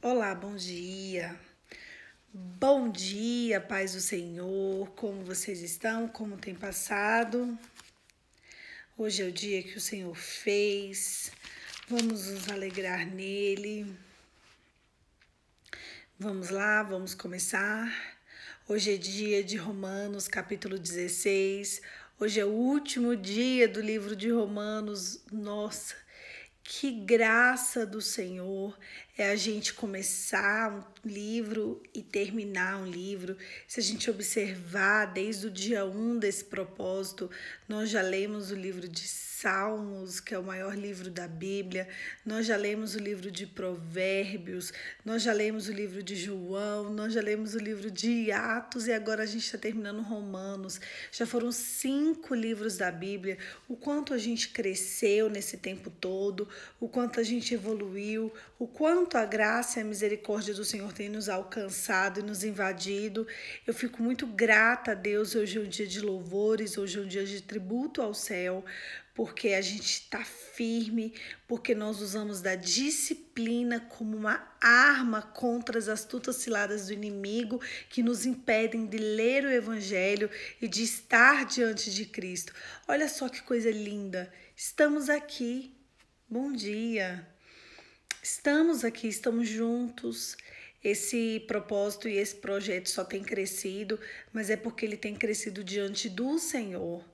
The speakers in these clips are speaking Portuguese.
Olá, bom dia. Bom dia, paz do Senhor. Como vocês estão? Como tem passado? Hoje é o dia que o Senhor fez. Vamos nos alegrar nele. Vamos lá, vamos começar. Hoje é dia de Romanos, capítulo 16. Hoje é o último dia do livro de Romanos. Nossa, que graça do Senhor é a gente começar um livro e terminar um livro. Se a gente observar desde o dia 1 desse propósito, nós já lemos o livro de Salmos, que é o maior livro da Bíblia, nós já lemos o livro de Provérbios, nós já lemos o livro de João, nós já lemos o livro de Atos e agora a gente está terminando Romanos. Já foram 5 livros da Bíblia. O quanto a gente cresceu nesse tempo todo, o quanto a gente evoluiu, o quanto a graça e a misericórdia do Senhor tem nos alcançado e nos invadido. Eu fico muito grata a Deus. Hoje é um dia de louvores, hoje é um dia de tributo ao céu, porque a gente está firme, porque nós usamos da disciplina como uma arma contra as astutas ciladas do inimigo que nos impedem de ler o Evangelho e de estar diante de Cristo. Olha só que coisa linda! Estamos aqui. Bom dia! Estamos aqui, estamos juntos. Esse propósito e esse projeto só tem crescido, mas é porque ele tem crescido diante do Senhor.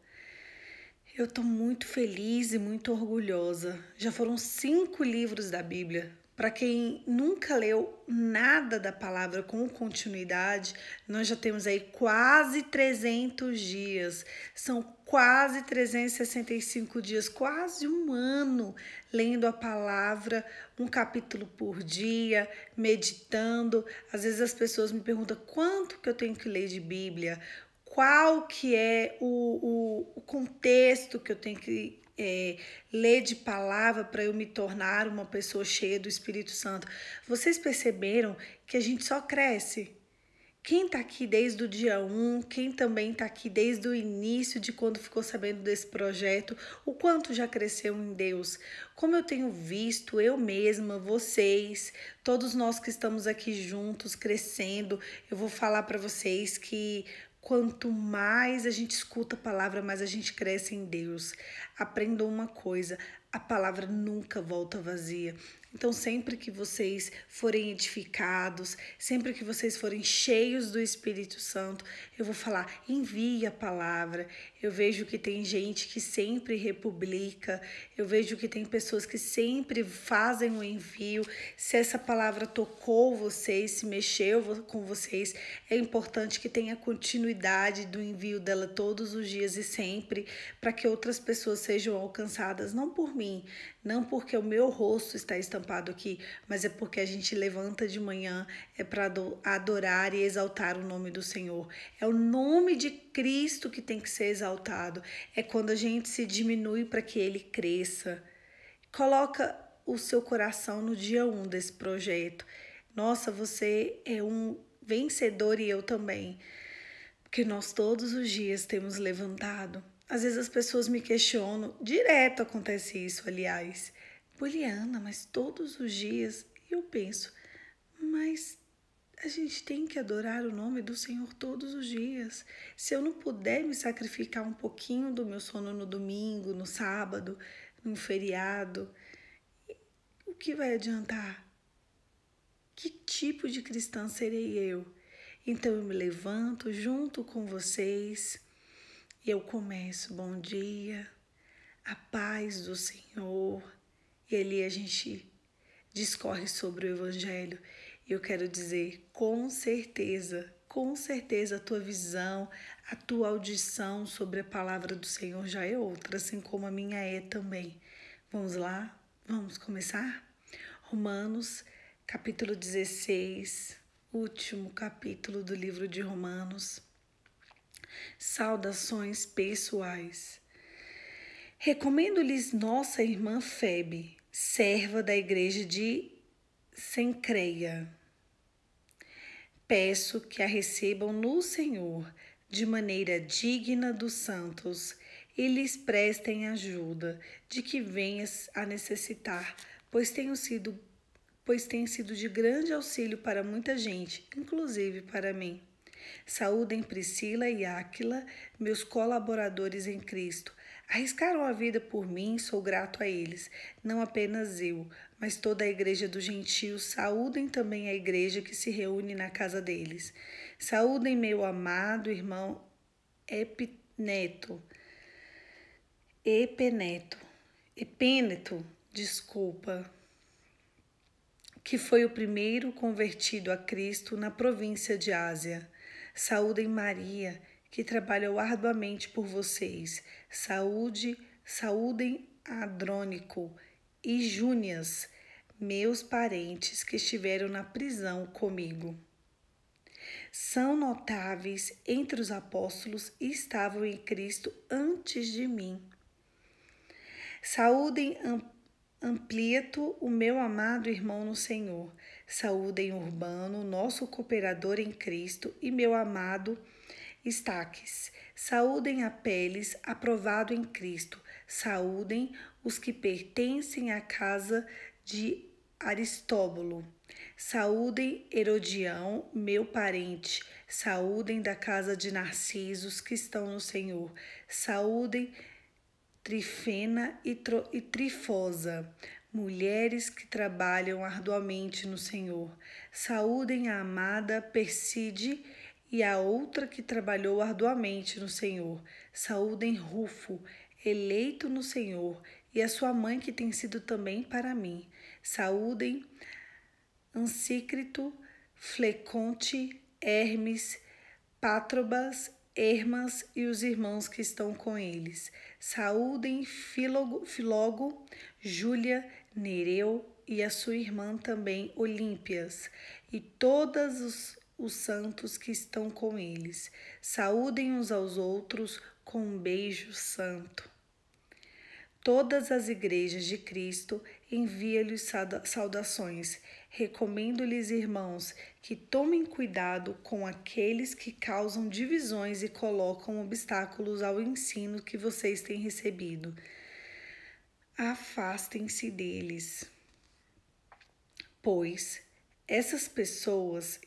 Eu estou muito feliz e muito orgulhosa. Já foram 5 livros da Bíblia. Para quem nunca leu nada da palavra com continuidade, nós já temos aí quase 300 dias. São quase 365 dias, quase um ano lendo a palavra, um capítulo por dia, meditando. Às vezes as pessoas me perguntam quanto que eu tenho que ler de Bíblia, qual que é o contexto que eu tenho que ler de palavra para eu me tornar uma pessoa cheia do Espírito Santo. Vocês perceberam que a gente só cresce? Quem está aqui desde o dia 1, quem também está aqui desde o início de quando ficou sabendo desse projeto, o quanto já cresceu em Deus. Como eu tenho visto, eu mesma, vocês, todos nós que estamos aqui juntos, crescendo, eu vou falar para vocês que quanto mais a gente escuta a palavra, mais a gente cresce em Deus. Aprendam uma coisa, a palavra nunca volta vazia. Então, sempre que vocês forem edificados, sempre que vocês forem cheios do Espírito Santo, eu vou falar, envie a palavra. Eu vejo que tem gente que sempre republica, eu vejo que tem pessoas que sempre fazem o envio. Se essa palavra tocou vocês, se mexeu com vocês, é importante que tenha continuidade do envio dela todos os dias e sempre, para que outras pessoas sejam alcançadas, não por mim, não porque o meu rosto está estampado aqui, mas é porque a gente levanta de manhã, é para adorar e exaltar o nome do Senhor. É o nome de Cristo que tem que ser exaltado. É quando a gente se diminui para que Ele cresça. Coloca o seu coração no dia 1 desse projeto. Nossa, você é um vencedor e eu também. Porque nós todos os dias temos levantado. Às vezes as pessoas me questionam, direto acontece isso, aliás. Poliana, mas todos os dias eu penso, mas a gente tem que adorar o nome do Senhor todos os dias. Se eu não puder me sacrificar um pouquinho do meu sono no domingo, no sábado, no feriado, o que vai adiantar? Que tipo de cristã serei eu? Então eu me levanto junto com vocês e eu começo, bom dia, a paz do Senhor. E ali a gente discorre sobre o Evangelho. E eu quero dizer, com certeza a tua visão, a tua audição sobre a palavra do Senhor já é outra, assim como a minha é também. Vamos lá? Vamos começar? Romanos, capítulo 16, último capítulo do livro de Romanos. Saudações pessoais. Recomendo-lhes nossa irmã Febe, serva da igreja de Cencreia. Peço que a recebam no Senhor de maneira digna dos santos e lhes prestem ajuda de que venhas a necessitar, pois tenho sido pois tem sido de grande auxílio para muita gente, inclusive para mim. Saúdem Priscila e Áquila, meus colaboradores em Cristo. Arriscaram a vida por mim, sou grato a eles. Não apenas eu, mas toda a igreja dos gentios. Saúdem também a igreja que se reúne na casa deles. Saúdem meu amado irmão Epêneto, que foi o primeiro convertido a Cristo na província de Ásia. Saúdem Maria, que trabalhou arduamente por vocês. Saúdem Andrônico e Júnias, meus parentes que estiveram na prisão comigo. São notáveis entre os apóstolos e estavam em Cristo antes de mim. Saúdem Amplieto, o meu amado irmão no Senhor. Saúdem Urbano, nosso cooperador em Cristo, e meu amado Estaques. Saúdem Apeles, aprovado em Cristo. Saúdem os que pertencem à casa de Aristóbulo. Saúdem Herodião, meu parente. Saúdem da casa de Narcisos que estão no Senhor. Saúdem Trifena e Trifosa, mulheres que trabalham arduamente no Senhor. Saúdem a amada Perside e a outra que trabalhou arduamente no Senhor. Saúdem Rufo, eleito no Senhor, e a sua mãe que tem sido também para mim. Saúdem Ansícrito, Fleconte, Hermes, Pátrobas, Hermas e os irmãos que estão com eles. Saúdem Filógo, Júlia, Nereu e a sua irmã também Olímpias e todos os santos que estão com eles. Saúdem uns aos outros com um beijo santo. Todas as igrejas de Cristo enviam-lhes saudações. Recomendo-lhes, irmãos, que tomem cuidado com aqueles que causam divisões e colocam obstáculos ao ensino que vocês têm recebido. Afastem-se deles, pois essas pessoas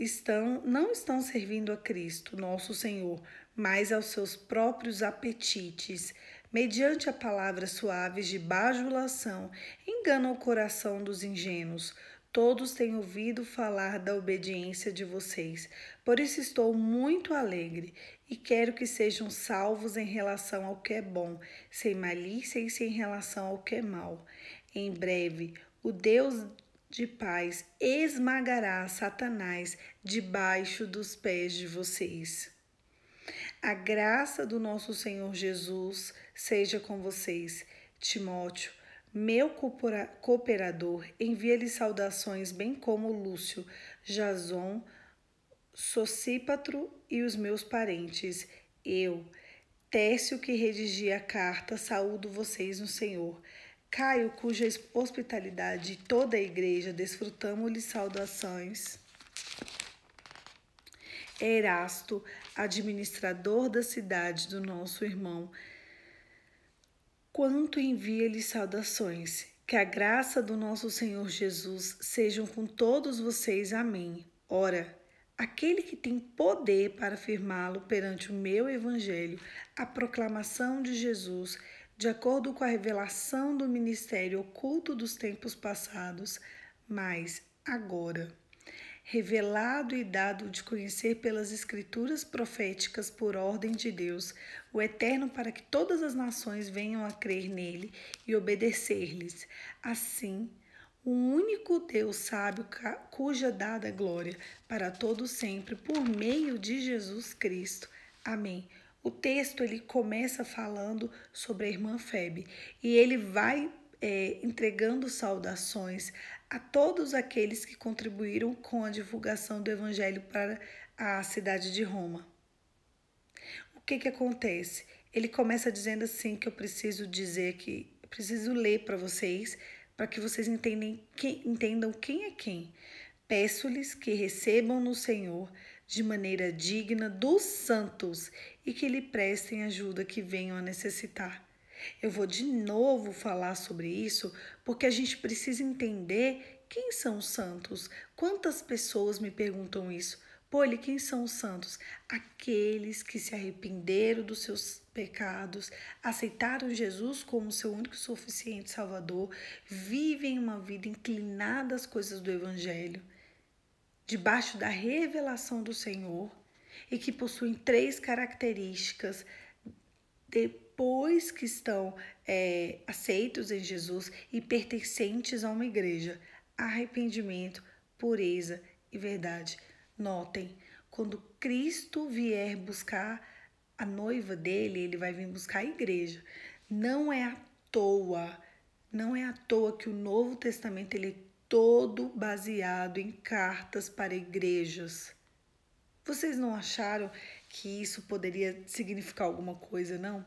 não estão servindo a Cristo, nosso Senhor, mas aos seus próprios apetites. Mediante a palavras suaves de bajulação, enganam o coração dos ingênuos. Todos têm ouvido falar da obediência de vocês. Por isso estou muito alegre e quero que sejam salvos em relação ao que é bom, sem malícia e sem relação ao que é mal. Em breve, o Deus de paz esmagará Satanás debaixo dos pés de vocês. A graça do nosso Senhor Jesus seja com vocês. Timóteo, meu cooperador, envia-lhe saudações, bem como Lúcio, Jason, Sosípatro e os meus parentes. Eu, Tércio, que redigi a carta, saúdo vocês no Senhor. Caio, cuja hospitalidade e toda a igreja desfrutamos-lhe saudações. Erasto, administrador da cidade do nosso irmão, quanto envia-lhe saudações. Que a graça do nosso Senhor Jesus sejam com todos vocês. Amém. Ora, aquele que tem poder para afirmá-lo perante o meu evangelho, a proclamação de Jesus, de acordo com a revelação do ministério oculto dos tempos passados, mas agora revelado e dado de conhecer pelas escrituras proféticas por ordem de Deus, o Eterno, para que todas as nações venham a crer nele e obedecer-lhes. Assim, o único Deus sábio, cuja dada glória para todos sempre, por meio de Jesus Cristo. Amém. O texto ele começa falando sobre a irmã Febe e ele vai entregando saudações a todos aqueles que contribuíram com a divulgação do evangelho para a cidade de Roma. O que acontece? Ele começa dizendo assim que eu preciso dizer que eu preciso ler para vocês, para que vocês entendam quem é quem. Peço-lhes que recebam no Senhor de maneira digna dos santos e que lhe prestem ajuda que venham a necessitar. Eu vou de novo falar sobre isso porque a gente precisa entender quem são os santos? Quantas pessoas me perguntam isso? Poli, quem são os santos? Aqueles que se arrependeram dos seus pecados, aceitaram Jesus como seu único e suficiente Salvador, vivem uma vida inclinada às coisas do Evangelho, debaixo da revelação do Senhor, e que possuem 3 características depois que estão aceitos em Jesus e pertencentes a uma igreja: arrependimento, pureza e verdade. Notem, quando Cristo vier buscar a noiva dele, ele vai vir buscar a igreja. Não é à toa que o Novo Testamento ele é todo baseado em cartas para igrejas. Vocês não acharam que isso poderia significar alguma coisa, não?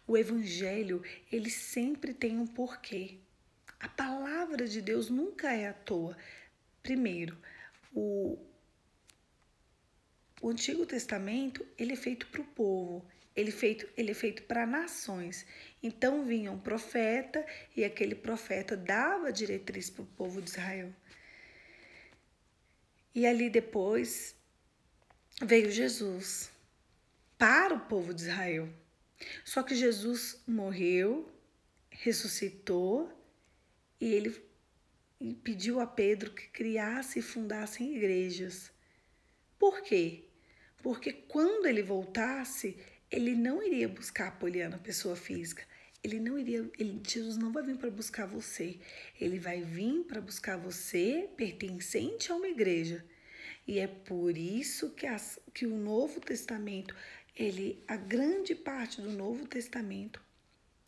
O Evangelho, ele sempre tem um porquê. A palavra de Deus nunca é à toa. Primeiro, o Antigo Testamento, ele é feito para o povo, ele é feito para nações. Então vinha um profeta e aquele profeta dava diretriz para o povo de Israel. E ali depois veio Jesus para o povo de Israel. Só que Jesus morreu, ressuscitou e ele pediu a Pedro que criasse e fundassem igrejas. Por quê? Porque quando ele voltasse, ele não iria buscar a Poliana, pessoa física. Jesus não vai vir para buscar você. Ele vai vir para buscar você pertencente a uma igreja. E é por isso que o Novo Testamento, a grande parte do Novo Testamento,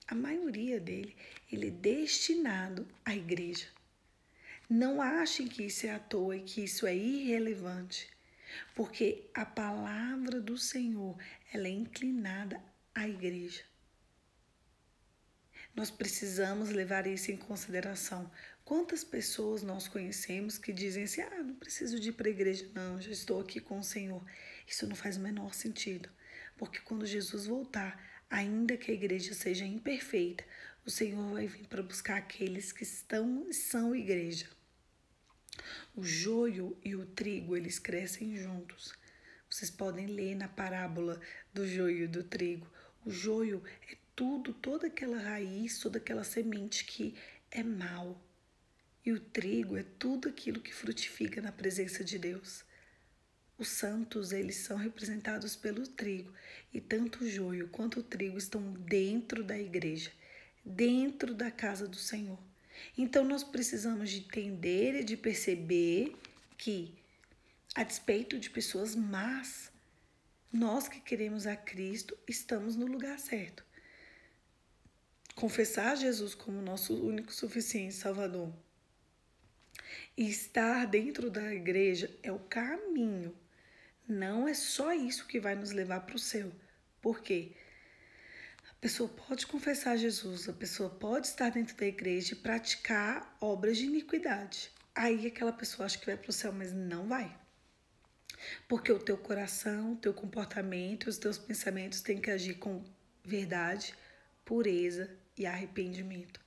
a maioria dele, ele é destinado à igreja. Não achem que isso é à toa e que isso é irrelevante. Porque a palavra do Senhor, ela é inclinada à igreja. Nós precisamos levar isso em consideração. Quantas pessoas nós conhecemos que dizem assim, não preciso de ir para a igreja, não, já estou aqui com o Senhor. Isso não faz o menor sentido, porque quando Jesus voltar, ainda que a igreja seja imperfeita, o Senhor vai vir para buscar aqueles que são igreja. O joio e o trigo, eles crescem juntos. Vocês podem ler na parábola do joio e do trigo. O joio é toda aquela raiz, toda aquela semente que é mal. E o trigo é tudo aquilo que frutifica na presença de Deus. Os santos, eles são representados pelo trigo. E tanto o joio quanto o trigo estão dentro da igreja, dentro da casa do Senhor. Então, nós precisamos de entender e de perceber que, a despeito de pessoas más, nós que queremos a Cristo, estamos no lugar certo. Confessar Jesus como nosso único e suficiente Salvador e estar dentro da igreja é o caminho. Não é só isso que vai nos levar para o céu. Por quê? A pessoa pode confessar Jesus, a pessoa pode estar dentro da igreja e praticar obras de iniquidade. Aí aquela pessoa acha que vai para o céu, mas não vai. Porque o teu coração, o teu comportamento, os teus pensamentos têm que agir com verdade, pureza e arrependimento,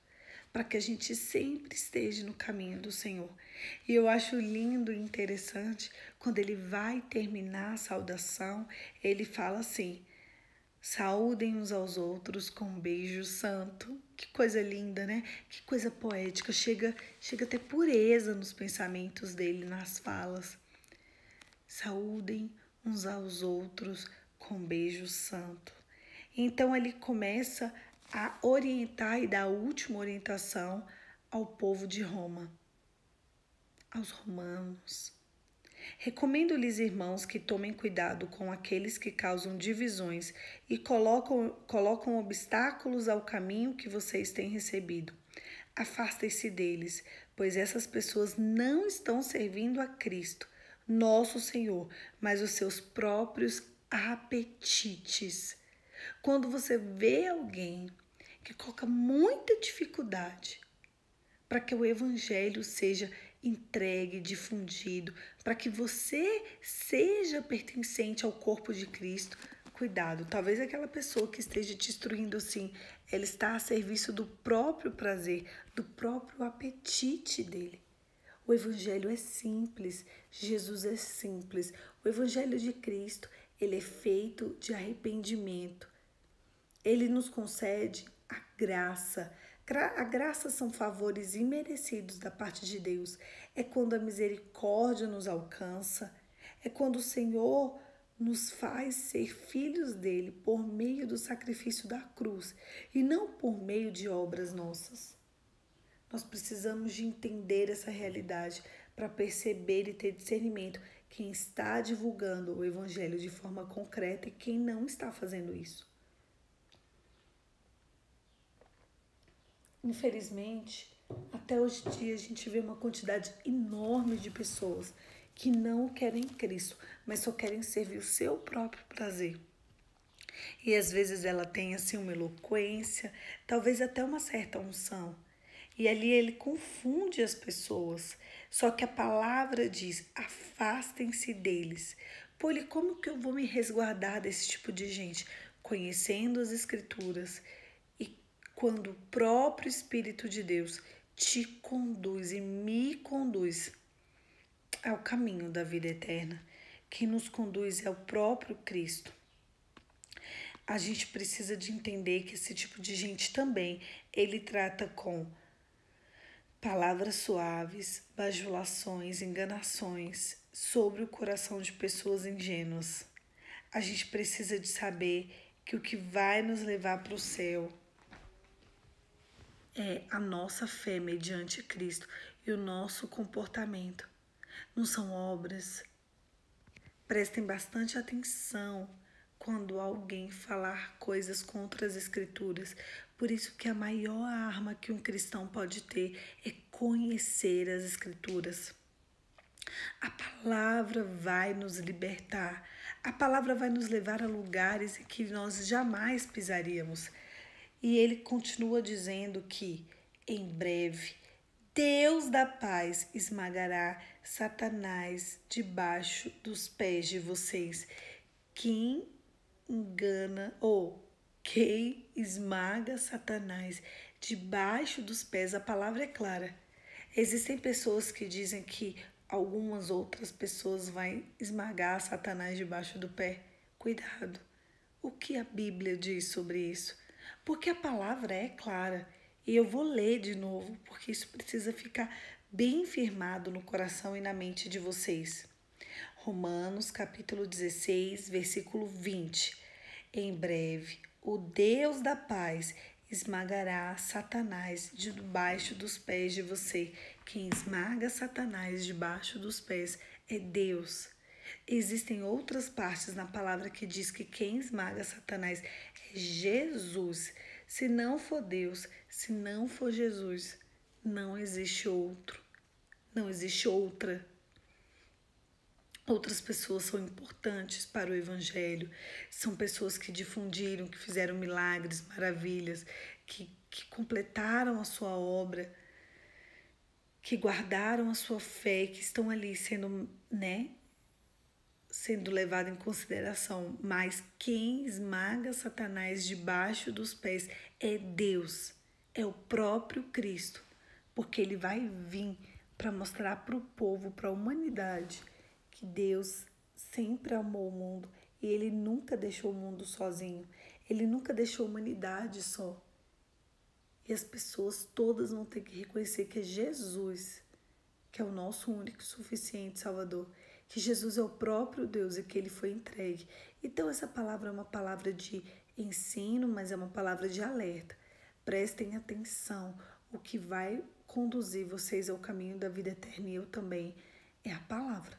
para que a gente sempre esteja no caminho do Senhor. E eu acho lindo e interessante, quando ele vai terminar a saudação, ele fala assim, saúdem uns aos outros com um beijo santo. Que coisa linda, né? Que coisa poética. Chega a ter pureza nos pensamentos dele, nas falas. Saúdem uns aos outros com um beijo santo. Então ele começa a orientar e dar a última orientação ao povo de Roma, aos romanos. Recomendo-lhes, irmãos, que tomem cuidado com aqueles que causam divisões e colocam obstáculos ao caminho que vocês têm recebido. Afastem-se deles, pois essas pessoas não estão servindo a Cristo, nosso Senhor, mas os seus próprios apetites. Quando você vê alguém que coloca muita dificuldade para que o evangelho seja entregue, difundido, para que você seja pertencente ao corpo de Cristo, cuidado. Talvez aquela pessoa que esteja te instruindo assim, ela está a serviço do próprio prazer, do próprio apetite dele. O evangelho é simples, Jesus é simples. O evangelho de Cristo, ele é feito de arrependimento. Ele nos concede a graça. A graça são favores imerecidos da parte de Deus. É quando a misericórdia nos alcança. É quando o Senhor nos faz ser filhos dele por meio do sacrifício da cruz e não por meio de obras nossas. Nós precisamos de entender essa realidade para perceber e ter discernimento quem está divulgando o evangelho de forma concreta e quem não está fazendo isso. Infelizmente, até hoje em dia a gente vê uma quantidade enorme de pessoas que não querem Cristo, mas só querem servir o seu próprio prazer. E às vezes ela tem assim uma eloquência, talvez até uma certa unção. E ali ele confunde as pessoas. Só que a palavra diz, afastem-se deles. Pô, e como que eu vou me resguardar desse tipo de gente? Conhecendo as escrituras. E quando o próprio Espírito de Deus te conduz e me conduz ao caminho da vida eterna. Quem nos conduz é o próprio Cristo. A gente precisa de entender que esse tipo de gente também, ele trata com palavras suaves, bajulações, enganações sobre o coração de pessoas ingênuas. A gente precisa de saber que o que vai nos levar para o céu é a nossa fé mediante Cristo e o nosso comportamento. Não são obras. Prestem bastante atenção quando alguém falar coisas contra as escrituras. Por isso que a maior arma que um cristão pode ter é conhecer as escrituras. A palavra vai nos libertar. A palavra vai nos levar a lugares em que nós jamais pisaríamos. E ele continua dizendo que, em breve, Deus da paz esmagará Satanás debaixo dos pés de vocês. Quem engana ou quem esmaga Satanás debaixo dos pés, a palavra é clara. Existem pessoas que dizem que algumas outras pessoas vão esmagar Satanás debaixo do pé. Cuidado. O que a Bíblia diz sobre isso? Porque a palavra é clara. E eu vou ler de novo, porque isso precisa ficar bem firmado no coração e na mente de vocês. Romanos, capítulo 16, versículo 20. Em breve, o Deus da paz esmagará Satanás debaixo dos pés de você. Quem esmaga Satanás debaixo dos pés é Deus. Existem outras partes na palavra que diz que quem esmaga Satanás é Jesus. Se não for Deus, se não for Jesus, não existe outro. Não existe outra. Outras pessoas são importantes para o evangelho. São pessoas que difundiram, que fizeram milagres, maravilhas, que completaram a sua obra, que guardaram a sua fé, que estão ali sendo levado em consideração. Mas quem esmaga Satanás debaixo dos pés é Deus, é o próprio Cristo, porque ele vai vir para mostrar para o povo, para a humanidade, que Deus sempre amou o mundo e ele nunca deixou o mundo sozinho, ele nunca deixou a humanidade só. E as pessoas todas vão ter que reconhecer que é Jesus, que é o nosso único e suficiente Salvador, que Jesus é o próprio Deus e que ele foi entregue. Então essa palavra é uma palavra de ensino, mas é uma palavra de alerta. Prestem atenção, o que vai conduzir vocês ao caminho da vida eterna e eu também é a palavra.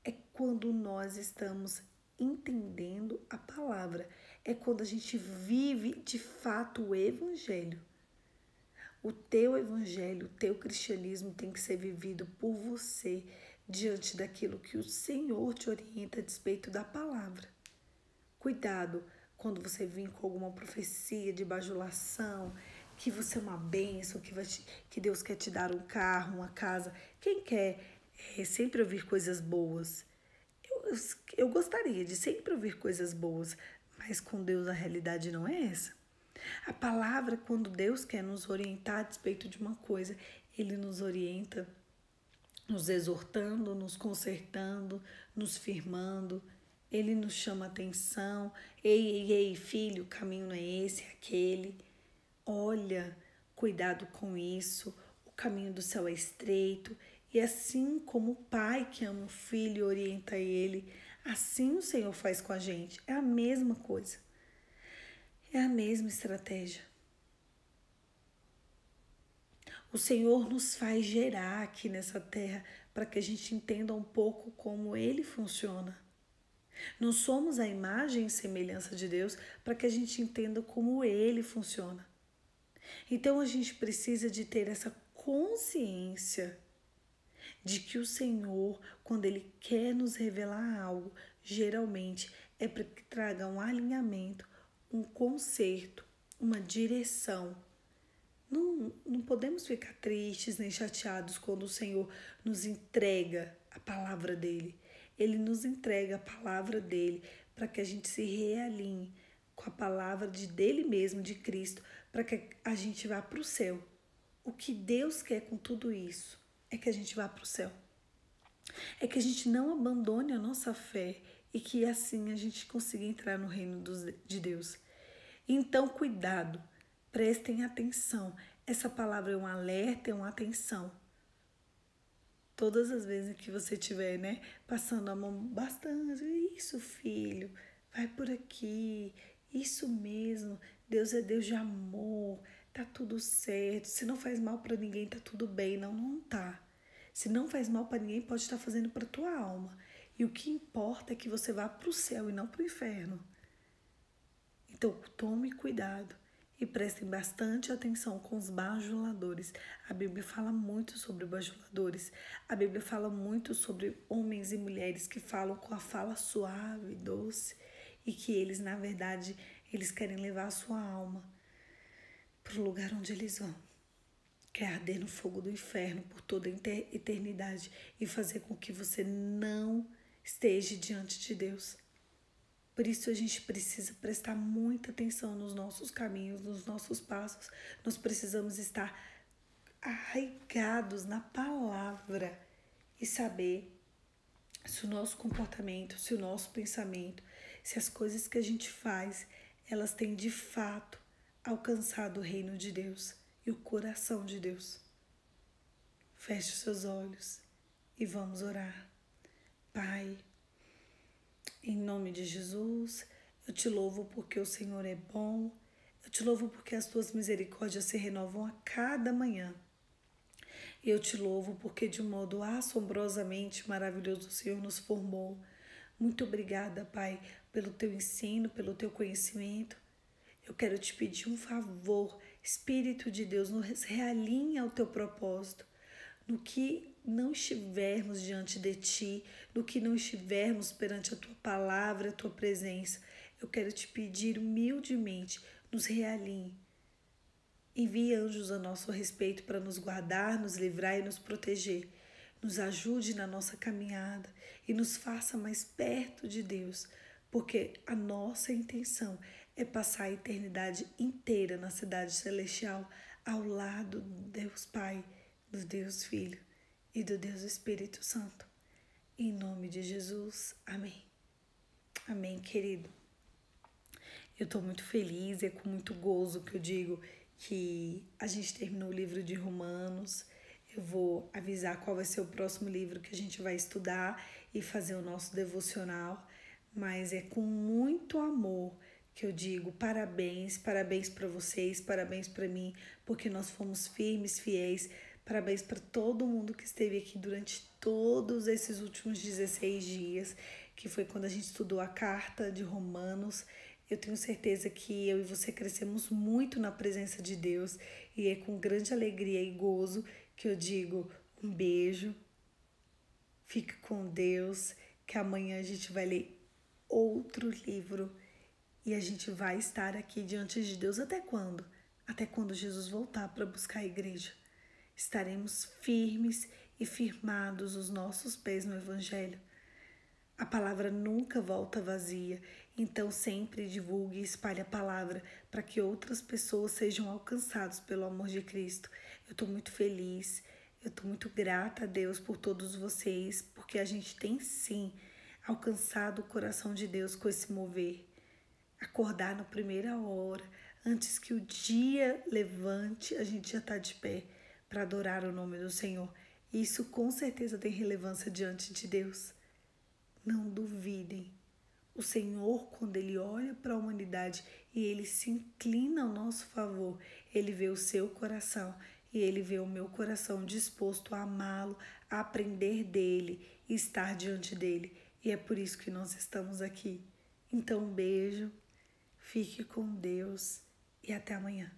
É quando nós estamos entendendo a palavra, é quando a gente vive de fato o evangelho. O teu evangelho, o teu cristianismo tem que ser vivido por você diante daquilo que o Senhor te orienta a despeito da palavra. Cuidado quando você vir com alguma profecia de bajulação, que você é uma bênção, que Deus quer te dar um carro, uma casa. Quem quer sempre ouvir coisas boas? Eu gostaria de sempre ouvir coisas boas, mas com Deus a realidade não é essa. A palavra, quando Deus quer nos orientar a despeito de uma coisa, ele nos orienta nos exortando, nos consertando, nos firmando. Ele nos chama a atenção. Ei, filho, o caminho não é esse, é aquele. Olha, cuidado com isso. O caminho do céu é estreito. E assim como o pai que ama o filho e orienta ele, assim o Senhor faz com a gente. É a mesma coisa. É a mesma estratégia. O Senhor nos faz gerar aqui nessa terra para que a gente entenda um pouco como Ele funciona. Nós somos a imagem e semelhança de Deus para que a gente entenda como Ele funciona. Então a gente precisa de ter essa consciência de que o Senhor, quando Ele quer nos revelar algo, geralmente é para que traga um alinhamento, um conserto, uma direção. Não podemos ficar tristes nem chateados quando o Senhor nos entrega a palavra dele. Ele nos entrega a palavra dele para que a gente se realinhe com a palavra dele mesmo, de Cristo, para que a gente vá para o céu. O que Deus quer com tudo isso é que a gente vá para o céu. É que a gente não abandone a nossa fé e que assim a gente consiga entrar no reino de Deus. Então, cuidado. Prestem atenção. Essa palavra é um alerta, é uma atenção. Todas as vezes que você estiver, passando a mão bastante, isso, filho, vai por aqui, isso mesmo. Deus é Deus de amor, tá tudo certo. Se não faz mal para ninguém, tá tudo bem. Não tá. Se não faz mal para ninguém, pode estar fazendo para tua alma. E o que importa é que você vá para o céu e não para o inferno. Então, tome cuidado. E prestem bastante atenção com os bajuladores. A Bíblia fala muito sobre bajuladores. A Bíblia fala muito sobre homens e mulheres que falam com a fala suave, doce, e que eles, na verdade, eles querem levar a sua alma para o lugar onde eles vão. Quer arder no fogo do inferno por toda a eternidade e fazer com que você não esteja diante de Deus. Por isso a gente precisa prestar muita atenção nos nossos caminhos, nos nossos passos. Nós precisamos estar arraigados na palavra e saber se o nosso comportamento, se o nosso pensamento, se as coisas que a gente faz, elas têm de fato alcançado o reino de Deus e o coração de Deus. Feche os seus olhos e vamos orar. Pai, em nome de Jesus, eu te louvo porque o Senhor é bom. Eu te louvo porque as tuas misericórdias se renovam a cada manhã. Eu te louvo porque de um modo assombrosamente maravilhoso o Senhor nos formou. Muito obrigada, Pai, pelo teu ensino, pelo teu conhecimento. Eu quero te pedir um favor, Espírito de Deus, nos realinha ao teu propósito. No que não estivermos diante de ti, no que não estivermos perante a tua palavra, a tua presença, eu quero te pedir humildemente, nos realinhe. Envie anjos a nosso respeito para nos guardar, nos livrar e nos proteger. Nos ajude na nossa caminhada e nos faça mais perto de Deus, porque a nossa intenção é passar a eternidade inteira na cidade celestial ao lado do Deus Pai, do Deus Filho e do Deus Espírito Santo. Em nome de Jesus, amém. Amém, querido. Eu estou muito feliz, é com muito gozo que eu digo que a gente terminou o livro de Romanos. Eu vou avisar qual vai ser o próximo livro que a gente vai estudar e fazer o nosso devocional, mas é com muito amor que eu digo parabéns, parabéns para vocês, parabéns para mim, porque nós fomos firmes, fiéis. Parabéns para todo mundo que esteve aqui durante todos esses últimos 16 dias, que foi quando a gente estudou a carta de Romanos. Eu tenho certeza que eu e você crescemos muito na presença de Deus e é com grande alegria e gozo que eu digo um beijo, fique com Deus, que amanhã a gente vai ler outro livro e a gente vai estar aqui diante de Deus até quando? Até quando Jesus voltar para buscar a igreja. Estaremos firmes e firmados os nossos pés no Evangelho. A palavra nunca volta vazia, então sempre divulgue e espalhe a palavra para que outras pessoas sejam alcançadas pelo amor de Cristo. Eu estou muito feliz, Eu estou muito grata a Deus por todos vocês, porque a gente tem sim alcançado o coração de Deus com esse mover. Acordar na primeira hora, antes que o dia levante, a gente já está de pé para adorar o nome do Senhor. Isso com certeza tem relevância diante de Deus. Não duvidem. O Senhor, quando Ele olha para a humanidade e Ele se inclina ao nosso favor, Ele vê o seu coração e Ele vê o meu coração disposto a amá-lo, a aprender dEle e estar diante dEle. E é por isso que nós estamos aqui. Então, um beijo, fique com Deus e até amanhã.